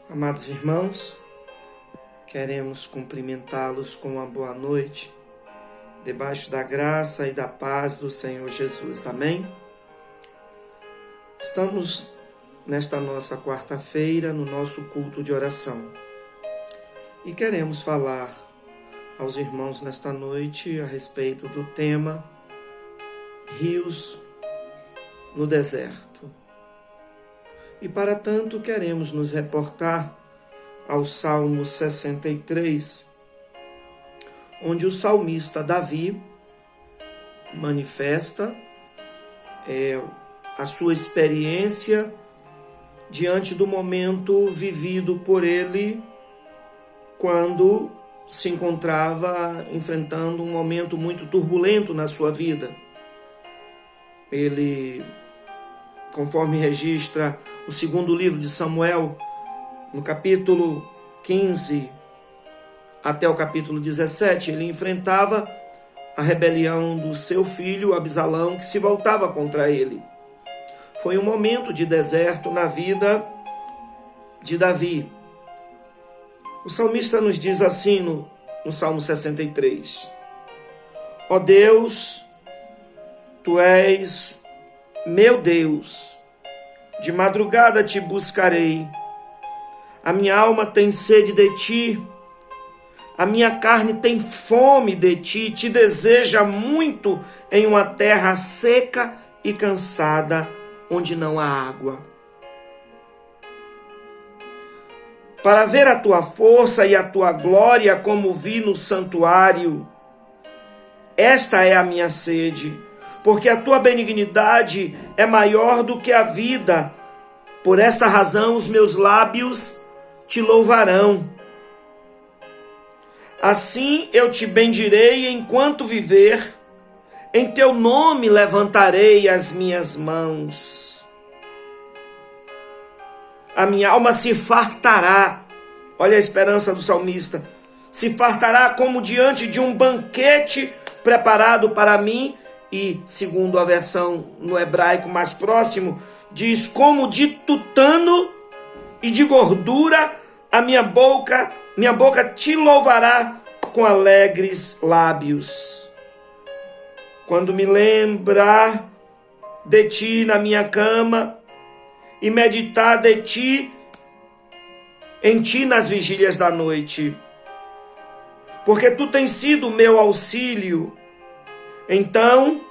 Amados irmãos, queremos cumprimentá-los com uma boa noite, debaixo da graça e da paz do Senhor Jesus. Amém? Estamos nesta nossa quarta-feira, no nosso culto de oração. E queremos falar aos irmãos nesta noite a respeito do tema Rios no Deserto. E para tanto queremos nos reportar ao Salmo 63, onde o salmista Davi manifesta a sua experiência diante do momento vivido por ele quando se encontrava enfrentando um momento muito turbulento na sua vida. Ele, conforme registra o segundo livro de Samuel, no capítulo 15 até o capítulo 17, ele enfrentava a rebelião do seu filho Absalão, que se voltava contra ele. Foi um momento de deserto na vida de Davi. O salmista nos diz assim no Salmo 63: Ó Deus, Tu és meu Deus, de madrugada te buscarei. A minha alma tem sede de ti, a minha carne tem fome de ti, te deseja muito em uma terra seca e cansada, onde não há água. Para ver a tua força e a tua glória, como vi no santuário, esta é a minha sede, porque a tua benignidade é maior do que a vida. Por esta razão os meus lábios te louvarão. Assim eu te bendirei enquanto viver, em teu nome levantarei as minhas mãos. A minha alma se fartará, olha a esperança do salmista, se fartará como diante de um banquete preparado para mim. E, segundo a versão no hebraico mais próximo, diz: como de tutano e de gordura, a minha boca te louvará com alegres lábios. Quando me lembrar de ti na minha cama e meditar em ti nas vigílias da noite, porque tu tens sido o meu auxílio, então,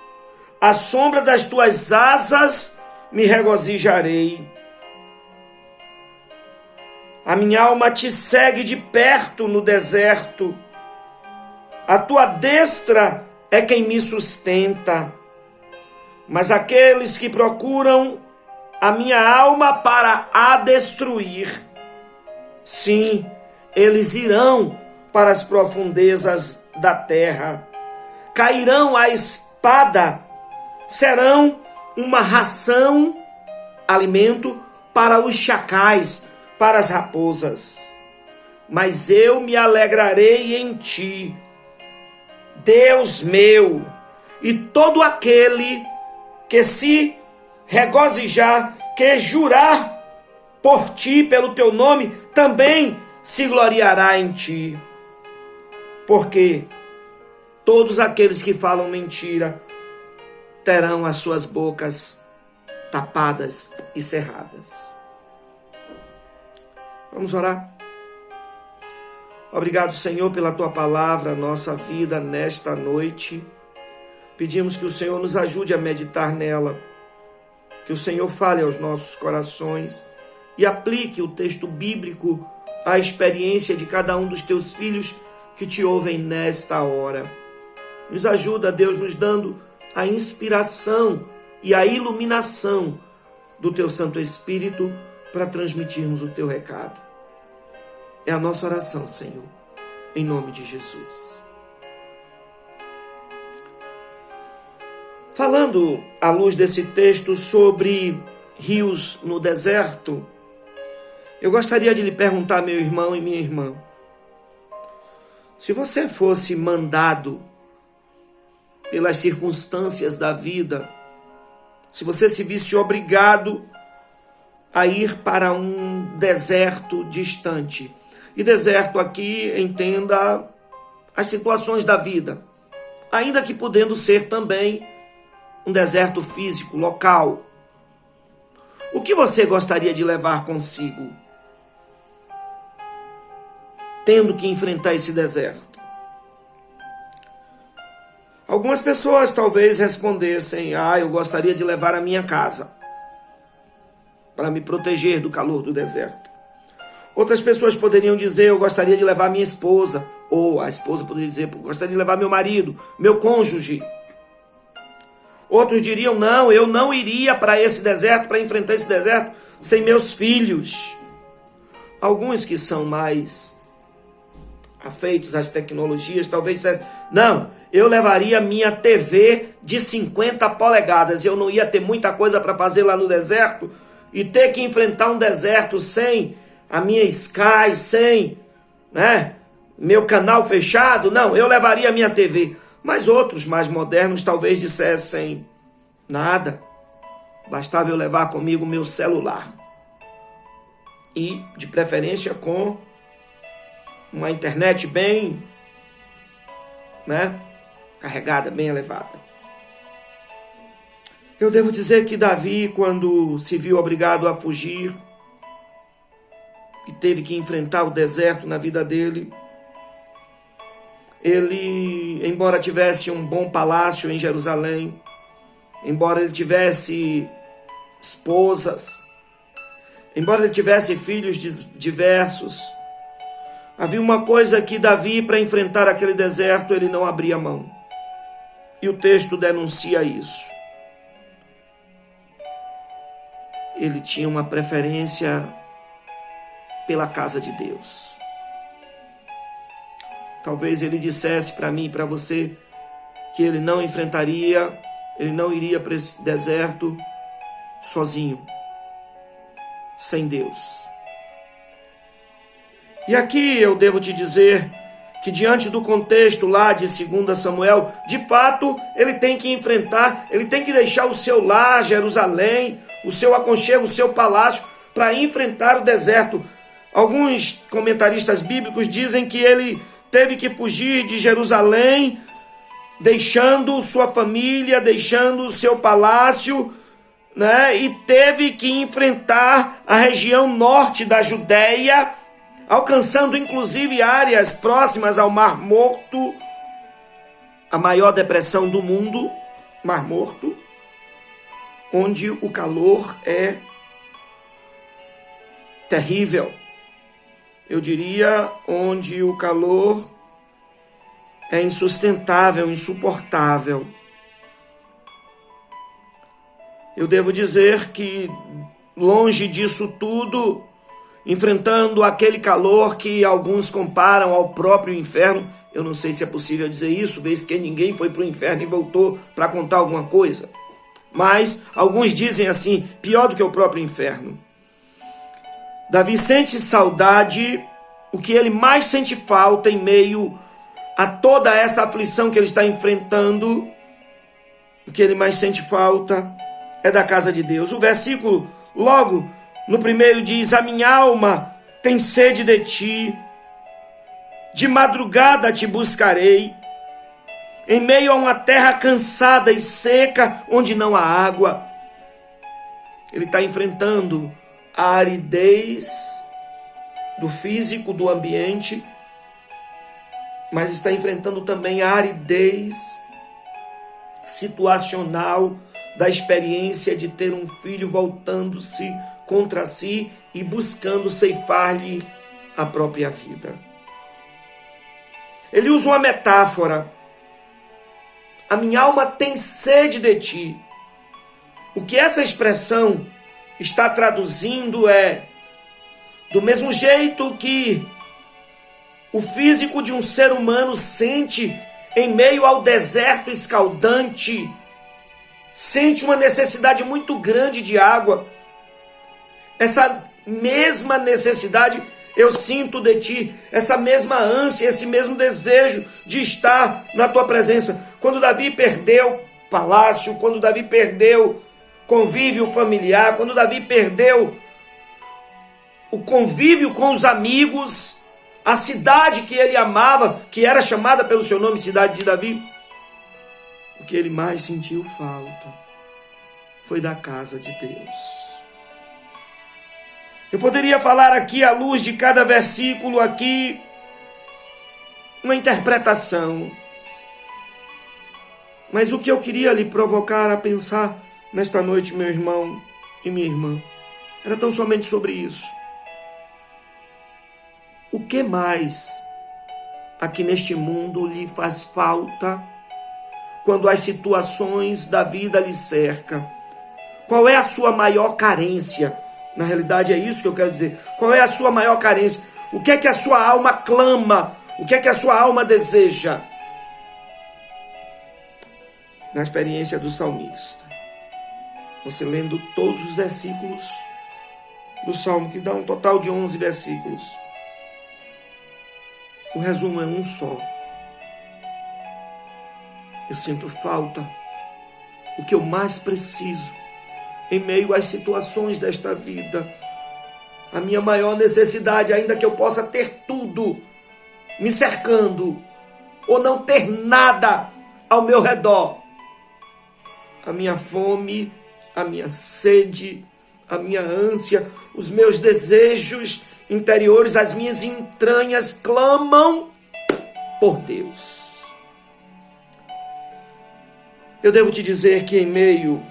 à sombra das tuas asas me regozijarei. A minha alma te segue de perto no deserto. A tua destra é quem me sustenta. Mas aqueles que procuram a minha alma para a destruir, sim, eles irão para as profundezas da terra. Cairão à espada, serão uma ração, alimento para os chacais, para as raposas. Mas eu me alegrarei em ti, Deus meu, e todo aquele que se regozijar, que jurar por ti, pelo teu nome, também se gloriará em ti. Porque todos aqueles que falam mentira terão as suas bocas tapadas e cerradas. Vamos orar? Obrigado, Senhor, pela tua palavra, nossa vida nesta noite. Pedimos que o Senhor nos ajude a meditar nela, que o Senhor fale aos nossos corações e aplique o texto bíblico à experiência de cada um dos teus filhos que te ouvem nesta hora. Nos ajuda, Deus, nos dando a inspiração e a iluminação do teu Santo Espírito para transmitirmos o teu recado. É a nossa oração, Senhor, em nome de Jesus. Falando à luz desse texto sobre rios no deserto, eu gostaria de lhe perguntar, meu irmão e minha irmã, se você fosse mandado pelas circunstâncias da vida, se você se visse obrigado a ir para um deserto distante. E deserto aqui, entenda as situações da vida, ainda que podendo ser também um deserto físico, local. O que você gostaria de levar consigo, tendo que enfrentar esse deserto? Algumas pessoas talvez respondessem: eu gostaria de levar a minha casa, para me proteger do calor do deserto. Outras pessoas poderiam dizer: eu gostaria de levar minha esposa. Ou a esposa poderia dizer: eu gostaria de levar meu marido, meu cônjuge. Outros diriam: não, eu não iria para esse deserto, para enfrentar esse deserto, sem meus filhos. Alguns que são mais afeitos às tecnologias, talvez dissessem: não, eu levaria minha TV de 50 polegadas. Eu não ia ter muita coisa para fazer lá no deserto e ter que enfrentar um deserto sem a minha Sky, sem, meu canal fechado. Não, eu levaria minha TV. Mas outros mais modernos talvez dissessem: nada, bastava eu levar comigo meu celular. E, de preferência, com uma internet bem, carregada, bem elevada. Eu devo dizer que Davi, quando se viu obrigado a fugir e teve que enfrentar o deserto na vida dele, ele, embora tivesse um bom palácio em Jerusalém, embora ele tivesse esposas, embora ele tivesse filhos diversos, havia uma coisa que Davi, para enfrentar aquele deserto, ele não abria mão. E o texto denuncia isso. Ele tinha uma preferência pela casa de Deus. Talvez ele dissesse para mim e para você que ele não enfrentaria, ele não iria para esse deserto sozinho, sem Deus. E aqui eu devo te dizer que, diante do contexto lá de 2 Samuel, de fato ele tem que enfrentar, ele tem que deixar o seu lar, Jerusalém, o seu aconchego, o seu palácio, para enfrentar o deserto. Alguns comentaristas bíblicos dizem que ele teve que fugir de Jerusalém, deixando sua família, deixando o seu palácio, e teve que enfrentar a região norte da Judéia, alcançando inclusive áreas próximas ao Mar Morto, a maior depressão do mundo, Mar Morto, onde o calor é terrível. Eu diria onde o calor é insustentável, insuportável. Eu devo dizer que, longe disso tudo, enfrentando aquele calor que alguns comparam ao próprio inferno, eu não sei se é possível dizer isso, vez que ninguém foi para o inferno e voltou para contar alguma coisa. Mas alguns dizem assim, pior do que o próprio inferno. Davi sente saudade, o que ele mais sente falta em meio a toda essa aflição que ele está enfrentando, o que ele mais sente falta é da casa de Deus. O versículo, logo no primeiro, diz: a minha alma tem sede de ti, de madrugada te buscarei, em meio a uma terra cansada e seca, onde não há água. Ele está enfrentando a aridez do físico, do ambiente, mas está enfrentando também a aridez situacional da experiência de ter um filho voltando-se contra si e buscando ceifar-lhe a própria vida. Ele usa uma metáfora: a minha alma tem sede de ti. O que essa expressão está traduzindo é: do mesmo jeito que o físico de um ser humano sente em meio ao deserto escaldante, sente uma necessidade muito grande de água, essa mesma necessidade eu sinto de ti, essa mesma ânsia, esse mesmo desejo de estar na tua presença. Quando Davi perdeu palácio, quando Davi perdeu convívio familiar, quando Davi perdeu o convívio com os amigos, a cidade que ele amava, que era chamada pelo seu nome, cidade de Davi. O que ele mais sentiu falta foi da casa de Deus. Eu poderia falar aqui, à luz de cada versículo aqui, uma interpretação. Mas o que eu queria lhe provocar a pensar nesta noite, meu irmão e minha irmã, era tão somente sobre isso. O que mais aqui neste mundo lhe faz falta quando as situações da vida lhe cercam? Qual é a sua maior carência? Na realidade é isso que eu quero dizer. Qual é a sua maior carência? O que é que a sua alma clama? O que é que a sua alma deseja? Na experiência do salmista, você lendo todos os versículos do Salmo, que dá um total de 11 versículos, o resumo é um só. Eu sinto falta. O que eu mais preciso em meio às situações desta vida, a minha maior necessidade, ainda que eu possa ter tudo me cercando, ou não ter nada ao meu redor, a minha fome, a minha sede, a minha ânsia, os meus desejos interiores, as minhas entranhas clamam por Deus. Eu devo te dizer que em meio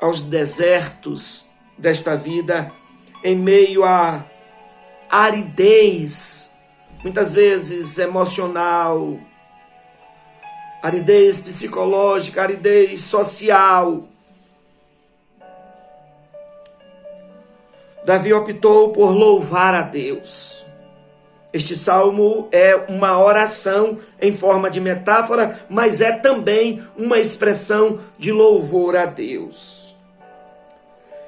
aos desertos desta vida, em meio à aridez, muitas vezes emocional, aridez psicológica, aridez social, Davi optou por louvar a Deus. Este salmo é uma oração em forma de metáfora, mas é também uma expressão de louvor a Deus.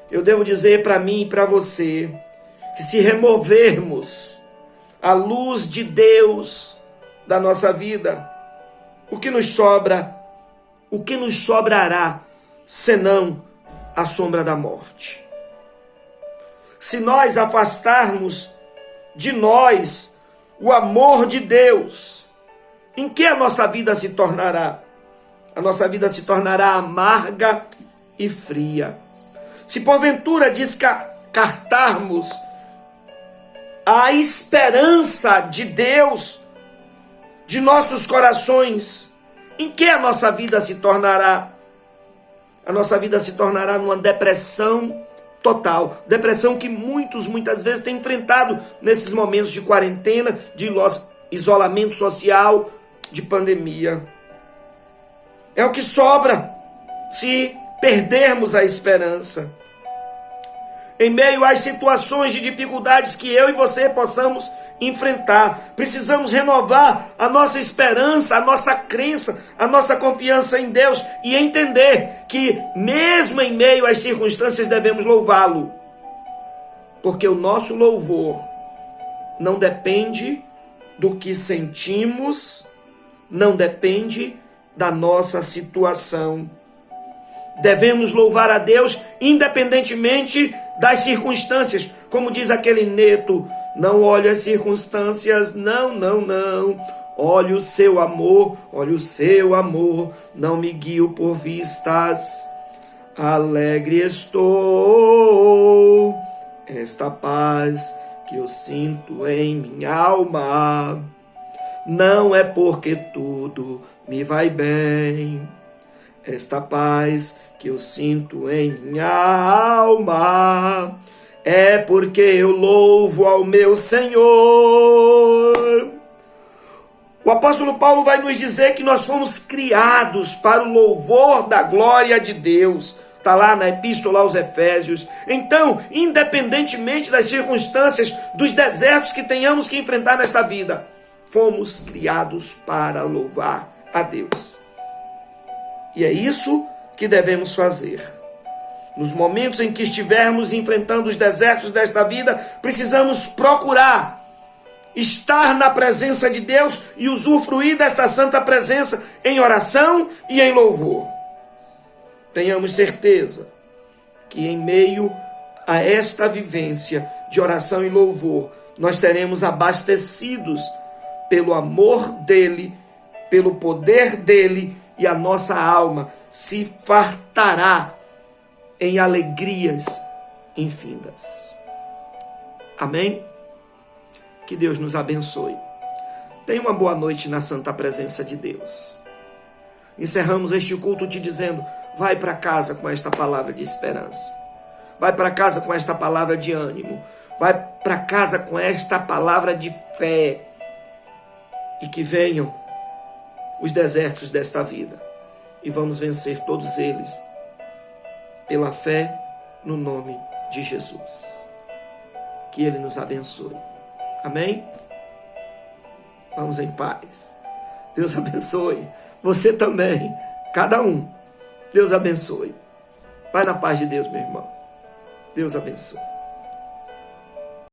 Eu devo dizer para mim e para você que se removermos a luz de Deus da nossa vida, o que nos sobra, o que nos sobrará, senão a sombra da morte? Se nós afastarmos de nós o amor de Deus, em que a nossa vida se tornará? A nossa vida se tornará amarga e fria. Se porventura descartarmos a esperança de Deus de nossos corações, em que a nossa vida se tornará? A nossa vida se tornará numa depressão total. Depressão que muitas vezes têm enfrentado nesses momentos de quarentena, de isolamento social, de pandemia. É o que sobra se perdermos a esperança. Em meio às situações de dificuldades que eu e você possamos enfrentar, precisamos renovar a nossa esperança, a nossa crença, a nossa confiança em Deus e entender que mesmo em meio às circunstâncias devemos louvá-lo, porque o nosso louvor não depende do que sentimos, não depende da nossa situação. Devemos louvar a Deus independentemente das circunstâncias. Como diz aquele neto, não olhe as circunstâncias, não. Olhe o seu amor, não me guio por vistas. Alegre estou, esta paz que eu sinto em minha alma, não é porque tudo me vai bem. Esta paz que eu sinto em minha alma é porque eu louvo ao meu Senhor. O apóstolo Paulo vai nos dizer que nós fomos criados para o louvor da glória de Deus. Está lá na epístola aos Efésios. Então, independentemente das circunstâncias, dos desertos que tenhamos que enfrentar nesta vida, fomos criados para louvar a Deus. E é isso que devemos fazer. Nos momentos em que estivermos enfrentando os desertos desta vida, precisamos procurar estar na presença de Deus e usufruir desta santa presença em oração e em louvor. Tenhamos certeza que em meio a esta vivência de oração e louvor, nós seremos abastecidos pelo amor dele, pelo poder dele, e a nossa alma se fartará em alegrias infindas. Amém? Que Deus nos abençoe. Tenha uma boa noite na santa presença de Deus. Encerramos este culto te dizendo: vai para casa com esta palavra de esperança. Vai para casa com esta palavra de ânimo. Vai para casa com esta palavra de fé. E que venham os desertos desta vida. E vamos vencer todos eles pela fé no nome de Jesus. Que Ele nos abençoe. Amém? Vamos em paz. Deus abençoe. Você também. Cada um. Deus abençoe. Vai na paz de Deus, meu irmão. Deus abençoe.